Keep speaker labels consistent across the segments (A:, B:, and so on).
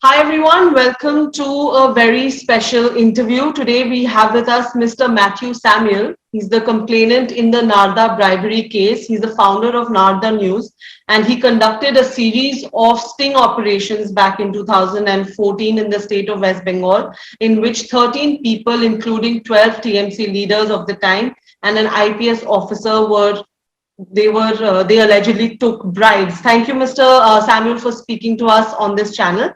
A: Hi everyone, welcome to a very special interview. Today we have with us Mr. Matthew Samuel. He's the complainant in the Narda bribery case. He's the founder of Narda News and he conducted a series of sting operations back in 2014 in the state of West Bengal, in which 13 people, including 12 TMC leaders of the time and an IPS officer, they allegedly took bribes. Thank you, Mr. Samuel, for speaking to us on this channel.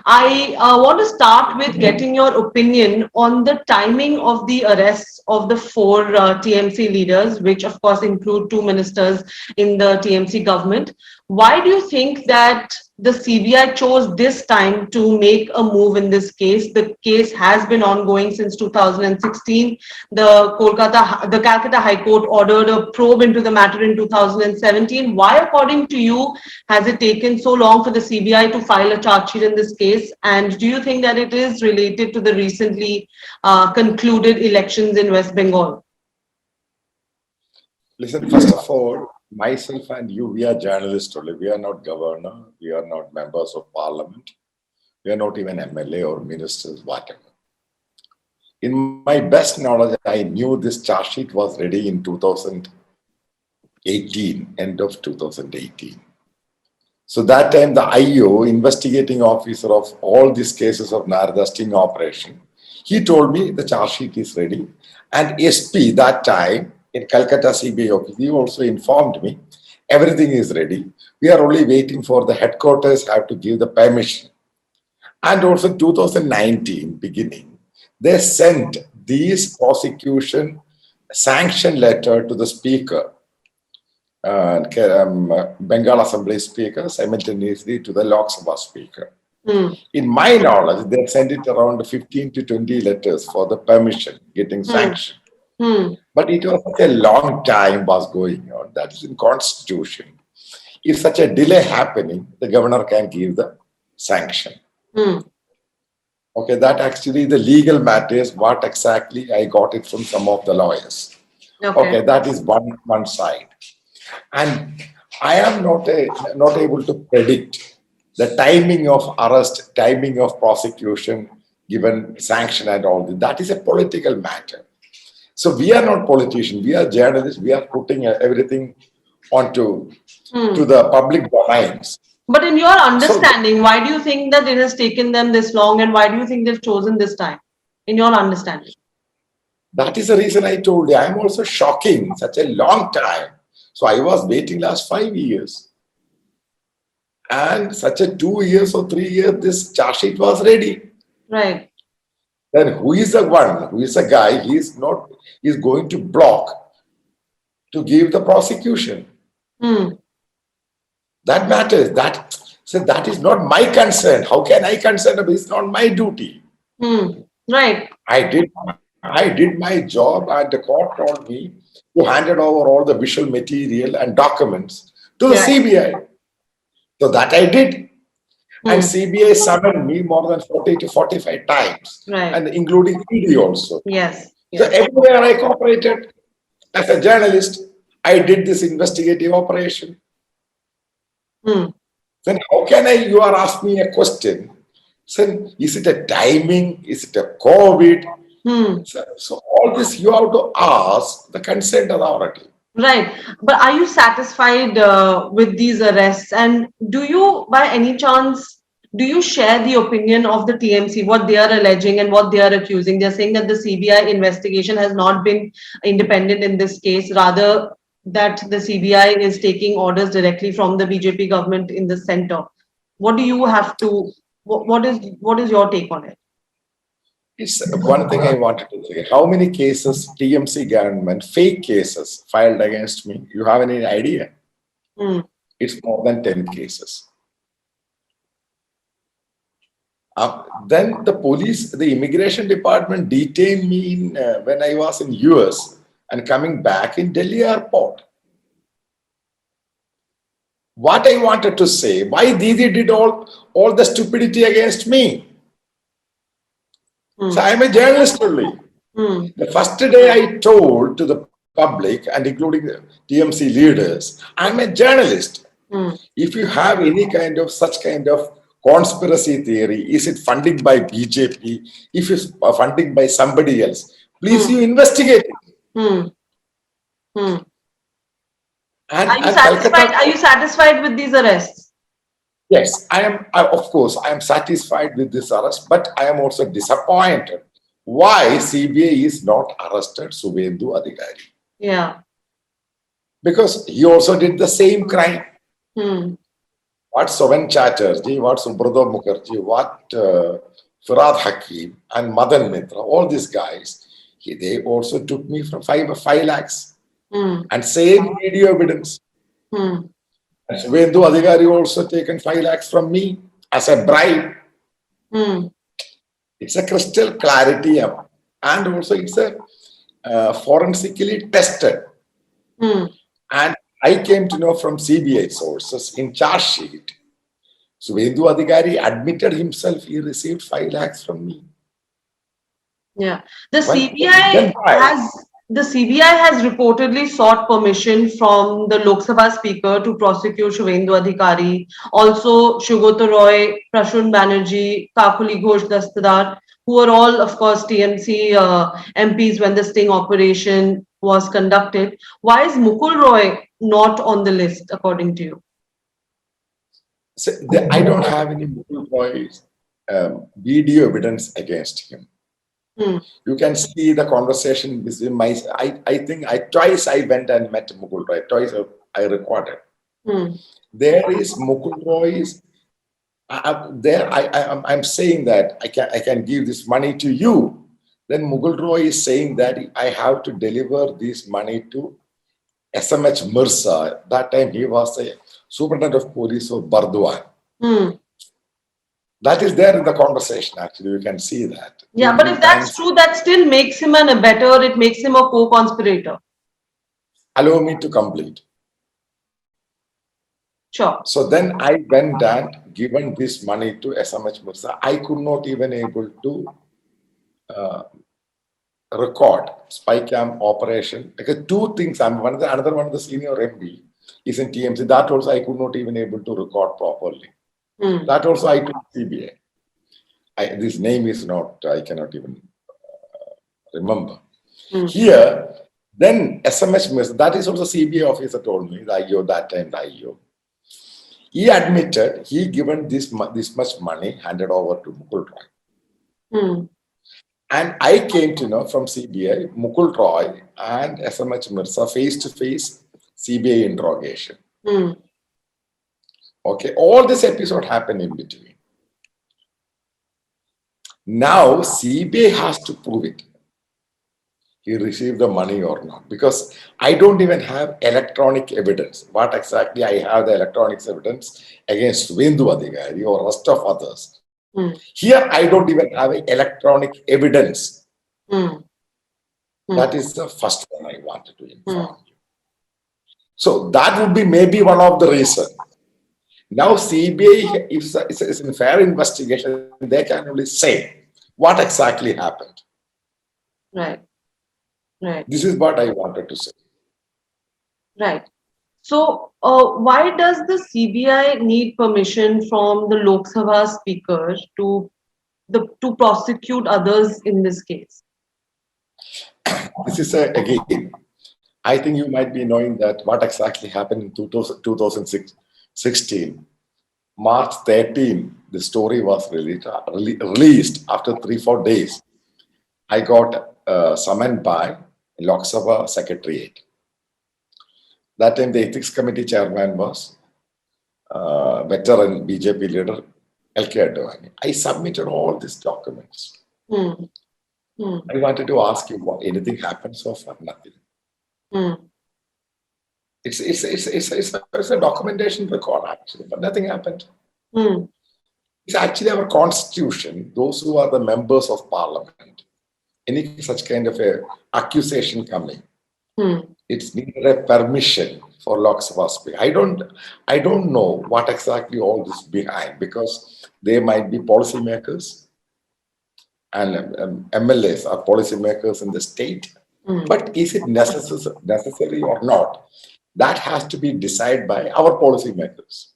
A: I want to start with getting your opinion on the timing of the arrests of the four TMC leaders, which of course include two ministers in the TMC government. Why do you think that the CBI chose this time to make a move in this case? The case has been ongoing since 2016. The Calcutta High Court ordered a probe into the matter in 2017. Why, according to you, has it taken so long for the CBI to file a charge sheet in this case? And do you think that it is related to the recently concluded elections in West Bengal?
B: Listen, first of all, myself and you, we are journalists only. We are not governor. We are not members of parliament. We are not even MLA or ministers, whatever. In my best knowledge, I knew this charge sheet was ready in 2018, end of 2018. So that time, the IO, investigating officer of all these cases of Narda sting operation, he told me the charge sheet is ready. And SP that time in Calcutta CBI office, he also informed me everything is ready. We are only waiting for the headquarters have to give the permission. And also 2019 beginning, they sent these prosecution sanction letter to the speaker, Bengal Assembly Speaker, simultaneously to the Lok Sabha Speaker. In my knowledge, they sent it around 15 to 20 letters for the permission, getting sanction. But it was such a long time was going on. That is in constitution. If such a delay happening, the governor can give the sanction. Okay, that actually the legal matters, what exactly I got it from some of the lawyers. Okay, that is one side. And I am not able to predict the timing of arrest, timing of prosecution, given sanction and all that. That is a political matter. So we are not politicians, we are journalists, we are putting everything onto to the public domains.
A: But in your understanding, why do you think that it has taken them this long and why do you think they've chosen this time? In your understanding?
B: That is the reason I told you. I am also shocking, such a long time. So I was waiting last 5 years. And such a 2 years or 3 years, this charge sheet was ready.
A: Right.
B: Then who is the one? Who is the guy? He is going to block to give the prosecution. That matters. That is not my concern. How can I concern? It's not my duty.
A: Right.
B: I did my job, and the court told me to hand over all the visual material and documents to the CBI. So that I did. And CBI summoned me more than 40 to 45 times, and including ED also.
A: Yes.
B: So everywhere I cooperated as a journalist, I did this investigative operation. Then how can you are asking me a question? So is it a timing? Is it a COVID? So all this you have to ask the concerned authority.
A: Right. But are you satisfied with these arrests? And do you, by any chance, do you share the opinion of the TMC, what they are alleging and what they are accusing? They're saying that the CBI investigation has not been independent in this case, rather that the CBI is taking orders directly from the BJP government in the center. What do you have to, what is your take on it?
B: It's one thing I wanted to say. How many cases TMC government, fake cases filed against me? You have any idea? It's more than 10 cases. Then the police, the immigration department detained me when I was in US and coming back in Delhi airport. What I wanted to say, why Didi did all the stupidity against me? So I'm a journalist only. The first day I told to the public and including the TMC leaders, I'm a journalist. If you have any kind of such kind of conspiracy theory. Is it funded by BJP? If it's funded by somebody else, please you investigate it.
A: Hmm. Hmm.
B: And
A: Are you satisfied?
B: Calcutta,
A: Are you satisfied with these arrests?
B: yes, I am. Of course, I am satisfied with this arrest, but I am also disappointed. Why CBI is not arrested Suvendu Adhikari?
A: Yeah.
B: Because he also did the same crime.
A: Hmm.
B: What Soven Chatterjee, what Subrata Mukherjee, what Firad Hakim and Madan Mitra, all these guys, they also took me from 5 lakhs.
A: Hmm.
B: And same video evidence.
A: Hmm.
B: And Suvendu Adhikari also taken 5 lakhs from me as a bribe.
A: Hmm.
B: It's a crystal clarity, and also it's a forensically tested.
A: Hmm.
B: And I came to know from CBI sources in charge sheet, Suvendu Adhikari admitted himself he received 5 lakhs from me.
A: Yeah. The
B: Well,
A: CBI
B: then why?
A: has reportedly sought permission from the Lok Sabha Speaker to prosecute Shubhendu Adhikari, also Shugata Roy, Prashun Banerjee, Kakuli Ghosh Dastadar, who were all, of course, TMC MPs when the sting operation was conducted. Why is Mukul Roy not on the list, according to you?
B: So I don't have any Mukul Roy's video evidence against him.
A: Hmm.
B: You can see the conversation between I think twice I went and met Mukul Roy. Twice I recorded.
A: Hmm.
B: There is Mukul Roy's. I'm saying that I can give this money to you. Then Mukul Roy is saying that I have to deliver this money to SMH Mirza. That time he was a superintendent of police of Bardwan.
A: Hmm.
B: That is there in the conversation. Actually, you can see that.
A: Yeah, but if that's true, that still makes him an abettor, it makes him a co-conspirator.
B: Allow me to complete.
A: Sure.
B: So then I went and given this money to SMH Mirza. I could not even able to record spy cam operation. Because two things, another one of the senior MD is in TMC. That also I could not even able to record properly.
A: Hmm.
B: That also I told CBI. This name is not, I cannot even remember.
A: Hmm.
B: Here, then SMS Mirza, that is also CBI officer told me, the IO, that time the IO. He admitted he given this much money handed over to Mukul Roy.
A: Hmm.
B: And I came to know from CBI, Mukul Roy and SMH Mirza face-to-face CBI interrogation.
A: Hmm.
B: Okay, all this episode happened in between. Now CBI has to prove it. He received the money or not, because I don't even have electronic evidence. What exactly I have the electronics evidence against Suvendu Adhikari or rest of others.
A: Hmm.
B: Here I don't even have electronic evidence.
A: Hmm.
B: That is the first one I wanted to inform you. So that would be maybe one of the reasons. Now CBI, if it's a fair investigation, they can only say what exactly happened.
A: Right. Right.
B: This is what I wanted to say.
A: Right. So, why does the CBI need permission from the Lok Sabha Speaker to prosecute others in this case?
B: This is again, I think you might be knowing that what exactly happened in 2016. March 13, the story was released after 3-4 days. I got summoned by Lok Sabha Secretariat. That time the ethics committee chairman was veteran BJP leader LK Advani. I submitted all these documents.
A: Hmm. Hmm.
B: I wanted to ask you, what anything happened so far? Nothing.
A: Hmm.
B: It's a documentation record actually, but nothing happened.
A: Hmm.
B: It's actually our constitution. Those who are the members of parliament, any such kind of a accusation coming, it's needed a permission for Lok Sabha Speaker. I don't know what exactly all this behind, because they might be policymakers and MLAs are policymakers in the state. But is it necessary or not? That has to be decided by our policymakers.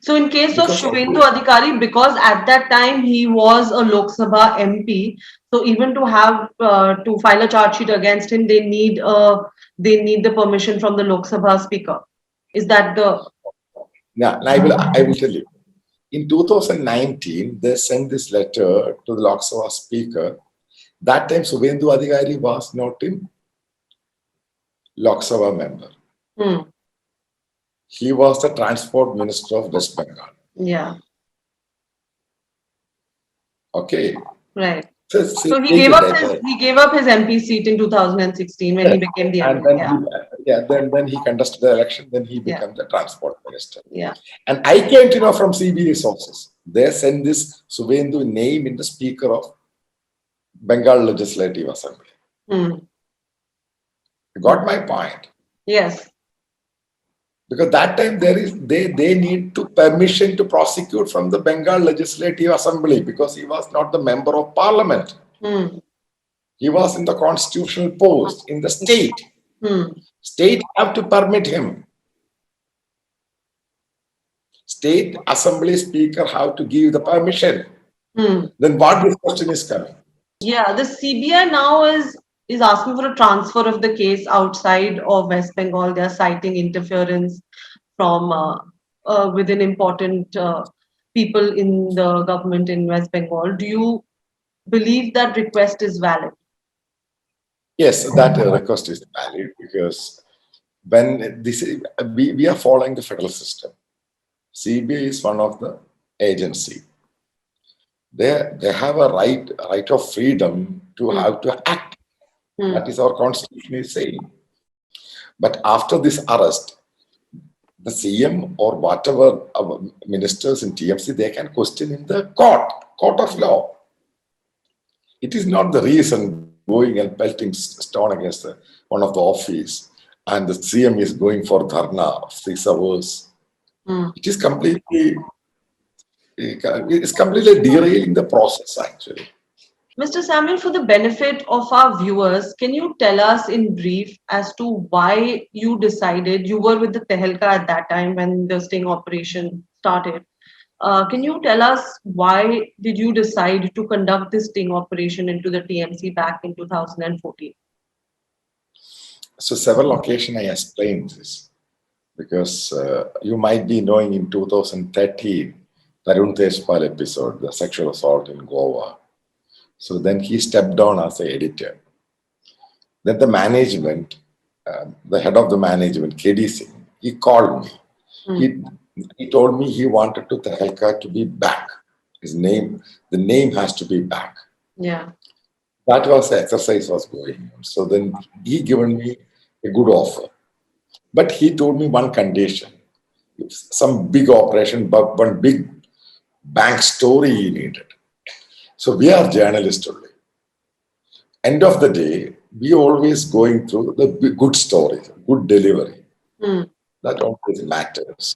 A: So in case of
B: Because
A: Shubhendu Adhikari, because at that time he was a Lok Sabha MP, so even to have to file a charge sheet against him, they need the permission from the Lok Sabha speaker. Is that the?
B: yeah, I will tell you. In 2019, they sent this letter to the Lok Sabha speaker. That time, Subhendu Adhikari was not in Lok Sabha member.
A: Hmm.
B: He was the transport minister of West Bengal.
A: Yeah.
B: Okay.
A: Right.
B: So
A: So he
B: take
A: gave
B: the
A: up
B: data.
A: he gave up his MP seat in 2016 when he became the
B: And
A: MP.
B: then
A: Yeah.
B: then he contested the election, then he
A: Yeah.
B: became the transport minister.
A: Yeah.
B: And I came to know from CBA sources, they sent this Subhendu name in the speaker of Bengal Legislative Assembly.
A: Hmm.
B: You got my point?
A: Yes.
B: Because that time they need to permission to prosecute from the Bengal Legislative Assembly because he was not the member of parliament.
A: Hmm.
B: He was in the constitutional post in the state.
A: Hmm.
B: State have to permit him. State assembly speaker have to give the permission.
A: Hmm.
B: Then what this question is coming?
A: Yeah, the CBI now is asking for a transfer of the case outside of West Bengal. They are citing interference from within important people in the government in West Bengal. Do you believe that request is valid?
B: Yes, that request is valid because when we are following the federal system. CBI is one of the agency. They have a right of freedom to
A: Hmm.
B: have to act.
A: Hmm.
B: That is our constitution is saying. But after this arrest, the CM or whatever ministers in TMC, they can question in the court of law. It is not the reason going and pelting stone against one of the office and the CM is going for dharna of 6 hours.
A: Hmm.
B: It's completely derailing the process actually.
A: Mr. Samuel, for the benefit of our viewers, can you tell us in brief as to why you decided you were with the Tehelka at that time when the sting operation started? Can you tell us why did you decide to conduct this sting operation into the TMC back in 2014?
B: So several occasions I explained this because you might be knowing in 2013, Tarun Tejpal episode, the sexual assault in Goa. So then he stepped down as an editor. Then the management, the head of the management, KD Singh, he called me. He told me he wanted to Tehelka to be back. The name has to be back.
A: Yeah.
B: That was the exercise was going on. So then he given me a good offer. But he told me one condition. Some big operation, but one big bank story he needed. So we are journalists only. End of the day, we always going through the good stories, good delivery.
A: Mm.
B: That always matters.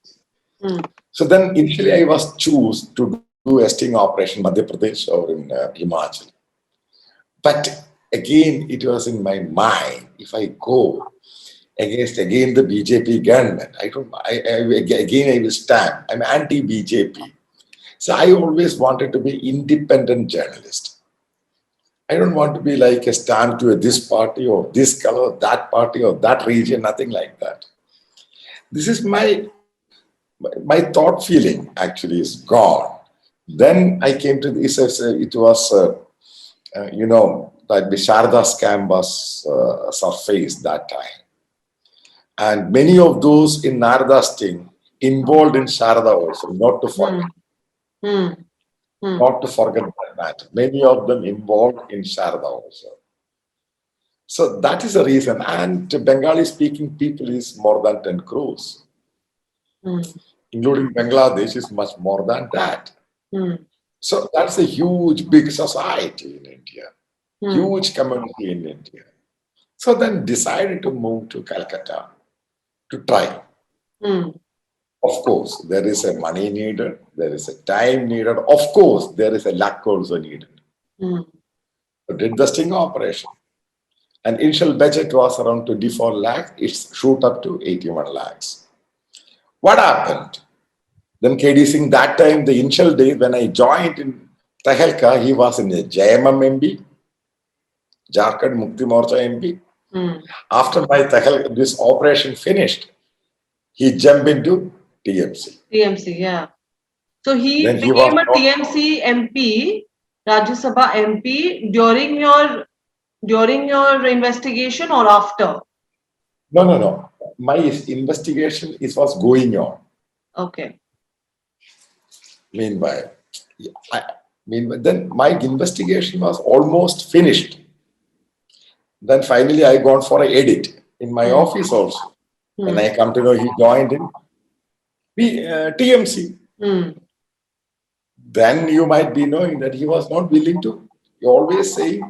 A: Mm.
B: So then initially I was choose to do a sting operation in Madhya Pradesh or in Himachal. But again, it was in my mind, if I go against again the BJP government, again I will stand. I'm anti-BJP. So I always wanted to be independent journalist. I don't want to be like a stand to this party or this color, that party or that region, nothing like that. This is my thought feeling actually is gone. Then I came to this, it was, that the Sharda scam was surfaced that time. And many of those in Narada sting involved in Sharda also, not to forget.
A: Mm. Mm.
B: Not to forget that. Many of them involved in Sharda also. So that is the reason. And Bengali speaking people is more than 10 crores. Including Bangladesh is much more than that. So that's a huge, big society in India, huge community in India. So then decided to move to Calcutta to try. Of course, there is a money needed, there is a time needed. Of course, there is a luck also needed. So did the sting operation. And initial budget was around 24 lakhs. It's shoot up to 81 lakhs. What happened? Then KD Singh, that time, the initial days when I joined in Tehelka, he was in the JMM MP, Jharkhand Mukti Morcha MP. After my this operation finished, he jumped into TMC.
A: TMC, yeah. So he
B: Then he was
A: became a TMC MP, Rajya Sabha MP during your investigation or after?
B: no. My investigation was going on.
A: Okay.
B: Meanwhile, then my investigation was almost finished. Then finally, I gone for an edit in my office also. When I come to know he joined in TMC. Then you might be knowing that he was not willing to. He always say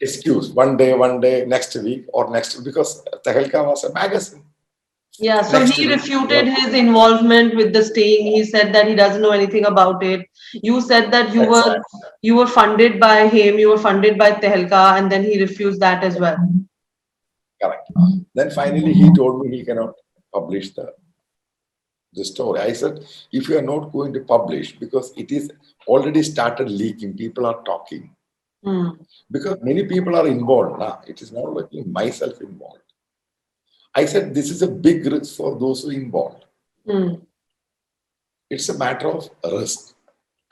B: excuse one day, next week or next week, because Tehelka was a magazine.
A: Yeah, so he refuted his involvement with the staying. He said that he doesn't know anything about it. You said that you were funded by him, you were funded by Tehelka, and then he refused that as well.
B: Correct. Then finally he told me he cannot publish the story. I said, if you are not going to publish, because it is already started leaking, people are talking. Because many people are involved now. It is not like myself involved. I said, this is a big risk for those who are involved. It's a matter of risk.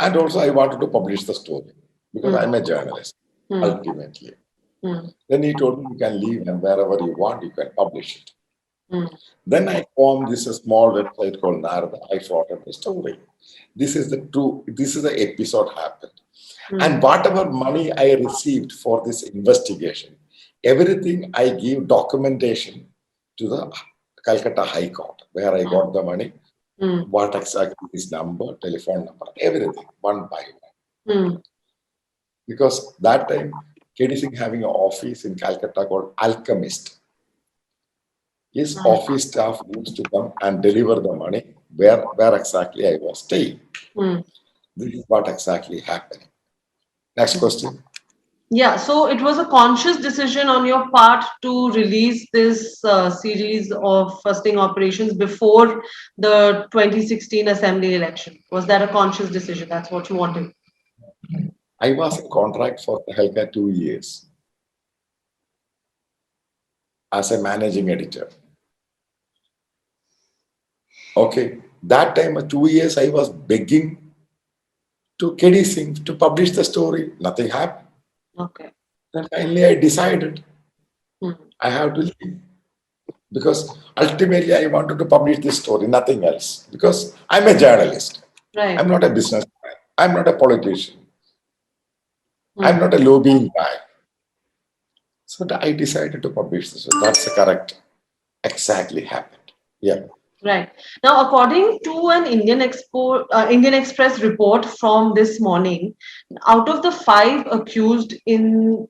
B: And also I wanted to publish the story because I'm a journalist, ultimately. Then he told me, you can leave and wherever you want, you can publish it. Then I formed this small website called Narada. I thought of the story. This is the episode happened. And whatever money I received for this investigation, everything I give documentation to the Calcutta High Court, where I got the money, what exactly is number, telephone number, everything, one by one. Because that time, KD Singh having an office in Calcutta called Alchemist. His office staff used to come and deliver the money where exactly I was staying. This is what exactly happened. Next question.
A: Yeah, so it was a conscious decision on your part to release this series of sting operations before the 2016 assembly election. Was that a conscious decision? That's what you wanted?
B: I was in contract for Tehelka 2 years as a managing editor. Okay, that time, 2 years, I was begging to KD Singh to publish the story. Nothing happened.
A: Okay.
B: Then finally, I decided I have to leave. Because ultimately, I wanted to publish this story, nothing else. Because I'm a journalist.
A: Right.
B: I'm not a businessman. I'm not a politician. I'm not a lobbying guy. So I decided to publish this. So that's correct. Exactly happened. Yeah.
A: Right. Now, according to an Indian Express report from this morning, out of the 5 accused in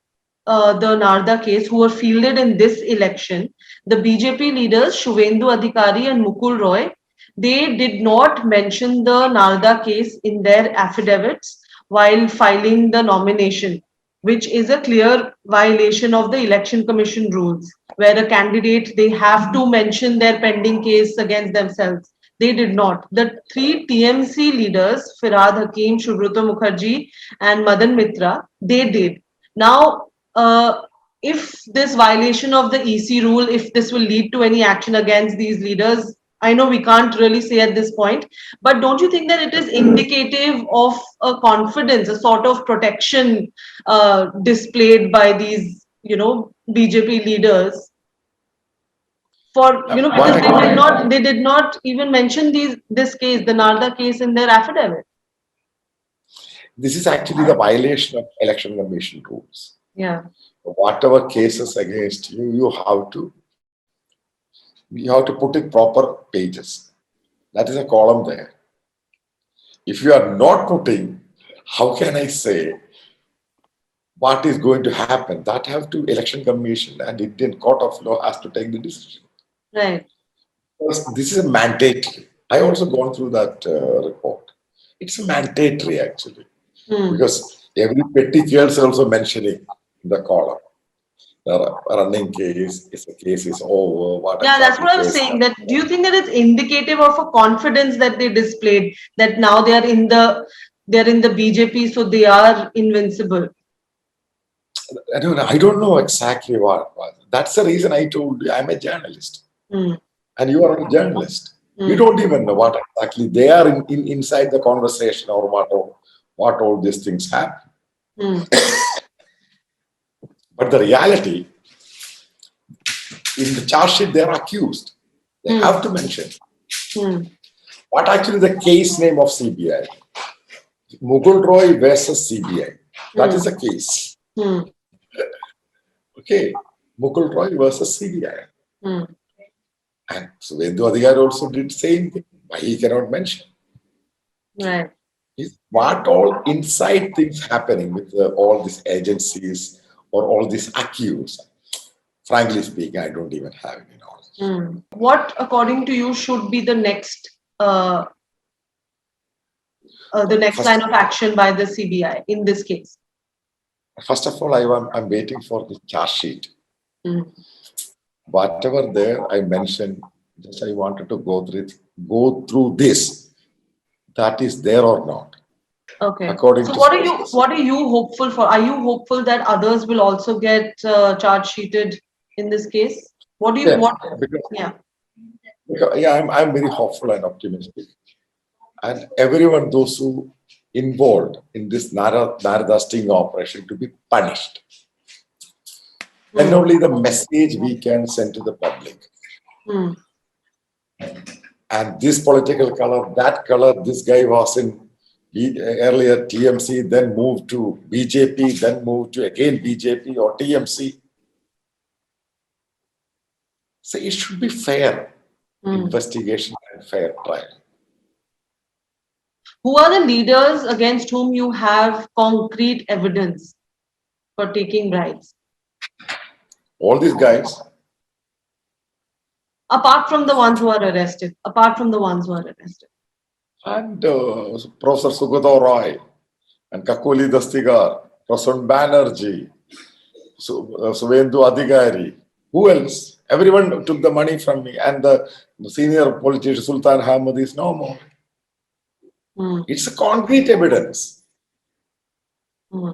A: the Narda case who were fielded in this election, the BJP leaders Shuvendu Adhikari and Mukul Roy, they did not mention the Narda case in their affidavits while filing the nomination, which is a clear violation of the Election Commission rules, where a candidate, they have to mention their pending case against themselves. They did not. The 3 TMC leaders, Firhad Hakim, Subrata Mukherjee, and Madan Mitra, they did. Now, if this violation of the EC rule, if this will lead to any action against these leaders, I know we can't really say at this point, but don't you think that it is indicative of a confidence, a sort of protection displayed by these, BJP leaders? For because they did not even mention this case, the Narda case, in their affidavit.
B: This is actually the violation of Election Commission rules.
A: Yeah.
B: Whatever cases against you, you have to put in proper pages. That is a column there. If you are not putting, how can I say what is going to happen? That have to Election Commission and Indian Court of Law has to take the decision.
A: Right.
B: Because this is a mandatory. I also gone through that report. It's a mandatory actually. Because every petty case also mentioning the column. running case, if the case is over, what
A: Yeah, that's
B: exactly
A: what I was
B: case
A: saying.
B: number.
A: That do you think that it's indicative of a confidence that they displayed that now they're in the BJP, so they are invincible?
B: I don't know exactly what it was. That's the reason I told you I'm a journalist
A: Hmm.
B: and you are a journalist. You
A: Hmm.
B: don't even know what exactly they are inside the conversation or what all these things happen.
A: Hmm.
B: But the reality, in the charge sheet, they're accused. They
A: Hmm.
B: have to mention
A: Hmm.
B: what actually the case name of CBI. Mukul Roy versus CBI. That is the case.
A: Hmm.
B: Okay. Mukul Roy versus CBI.
A: Hmm.
B: And Suvendu Adhikari also did same thing. Why he cannot mention?
A: Right.
B: Is what all inside things happening with all these agencies or all these accused? Frankly speaking, I don't even have any knowledge.
A: Hmm. What, according to you, should be the next line of action by the CBI in this case?
B: First of all, I'm waiting for the charge sheet.
A: Hmm.
B: Whatever there I mentioned, just I wanted to go through this. That is there or not?
A: Okay.
B: According
A: So
B: to
A: what are you hopeful for? Are you hopeful that others will also get charge sheeted in this case? What do you
B: yes,
A: what?
B: because,
A: Yeah.
B: yeah, I'm very hopeful and optimistic. And everyone, those who involved in this Narada sting operation to be punished. Then only the message we can send to the public.
A: Hmm.
B: And this political color, that color, this guy was in earlier TMC, then moved to BJP, then moved to again BJP or TMC. So it should be fair investigation and fair trial.
A: Who are the leaders against whom you have concrete evidence for taking bribes?
B: All these guys,
A: Apart from the ones who are arrested. Apart from the ones who are arrested.
B: and Professor Sugata Roy, and Kakuli Dastigar, Prasanna Banerjee, Suvendu Adhikari. Who else? Everyone took the money from me, and the senior politician Sultan Ahmad is no more.
A: Hmm.
B: It's a concrete evidence.
A: Hmm.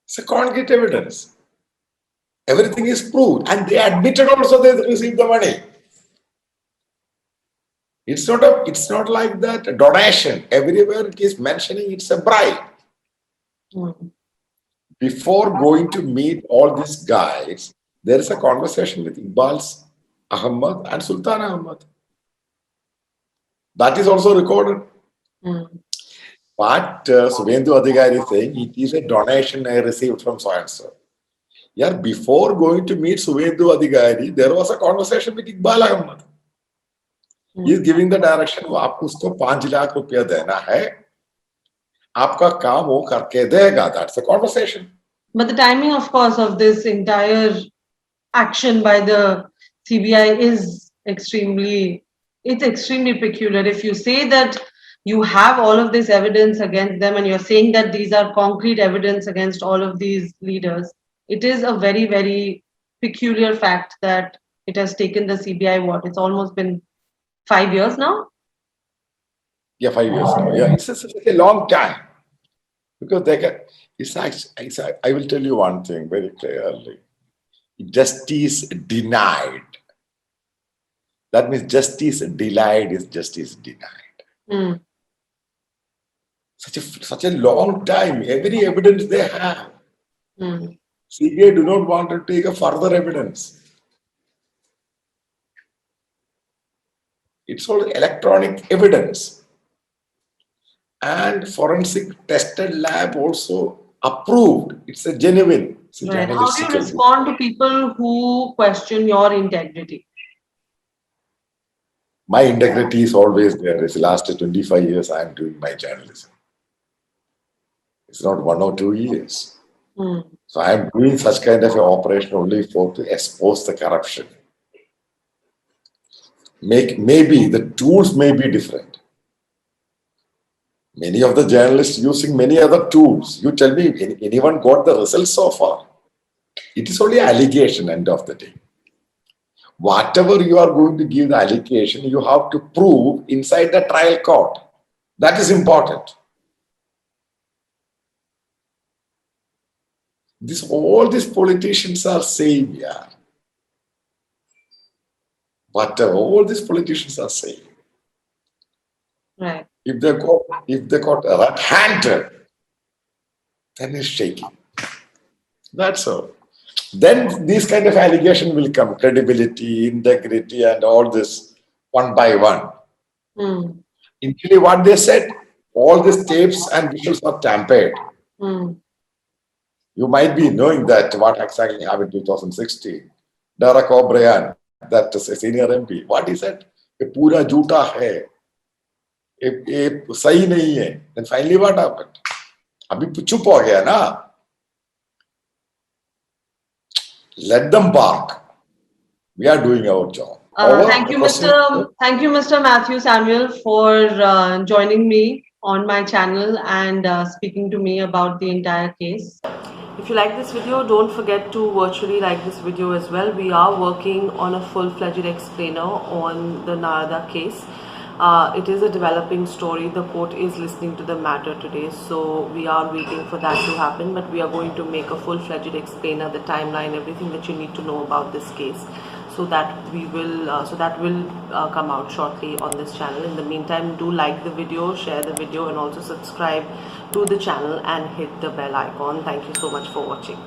B: It's a concrete evidence. Everything is proved, and they admitted also they received the money. It's not like that a donation. Everywhere it is mentioning it's a bribe.
A: Hmm.
B: Before going to meet all these guys, there is a conversation with Iqbal Ahmad and Sultan Ahmad. That is also recorded.
A: Hmm.
B: But Suvendu Adhikari is saying it is a donation I received from so and so. Yeah, before going to meet Suvendu Adhikari, there was a conversation with Iqbal Ahmad. He is giving the direction, आपको उसको 5 लाख रुपया देना है, आपका काम वो करके देगा. That's the conversation.
A: But the timing, of course, of this entire action by the CBI is extremely peculiar. If you say that you have all of this evidence against them and you're saying that these are concrete evidence against all of these leaders, it is a very, very peculiar fact that it has taken the CBI it's almost been 5 years now?
B: Yeah, 5 years now. Yeah, it's a long time. Because I will tell you one thing very clearly. Justice denied. That means justice delayed is justice denied.
A: Mm.
B: Such a long time. Every evidence they have.
A: Mm.
B: CBI do not want to take a further evidence. It's all electronic evidence. And forensic tested lab also approved. It's a genuine. It's a
A: Right. How do you
B: journalistical.
A: respond to people who question your integrity?
B: My integrity is always there. It's the last 25 years I am doing my journalism. It's not 1 or 2 years.
A: Mm.
B: So I am doing such kind of an operation only to expose the corruption. Maybe the tools may be different. Many of the journalists using many other tools. You tell me, anyone got the results so far? It is only allegation, end of the day. Whatever you are going to give the allegation, you have to prove inside the trial court. That is important. All these politicians are same, yeah. But all these politicians are same.
A: Right.
B: If they got red-handed, then it's shaking. That's all. Then these kind of allegation will come, credibility, integrity, and all this one by one. Initially, what they said, all these tapes and visuals are tampered. You might be knowing that what exactly happened in 2016. Derek O'Brien, that is a senior MP, what he said, "ये पूरा झूठा है, ये सही नहीं है." Then finally, what happened? अभी चुप हो गया ना. Let them bark. We are doing our job.
A: Thank you, Mr. Matthew Samuel, for joining me on my channel and speaking to me about the entire case. If you like this video, don't forget to virtually like this video as well. We are working on a full-fledged explainer on the Narada case. It is a developing story. The court is listening to the matter today, so we are waiting for that to happen. But we are going to make a full-fledged explainer, the timeline, everything that you need to know about this case, so that will come out shortly on this channel. In the meantime, do like the video, share the video, and also subscribe to the channel and hit the bell icon. Thank you so much for watching.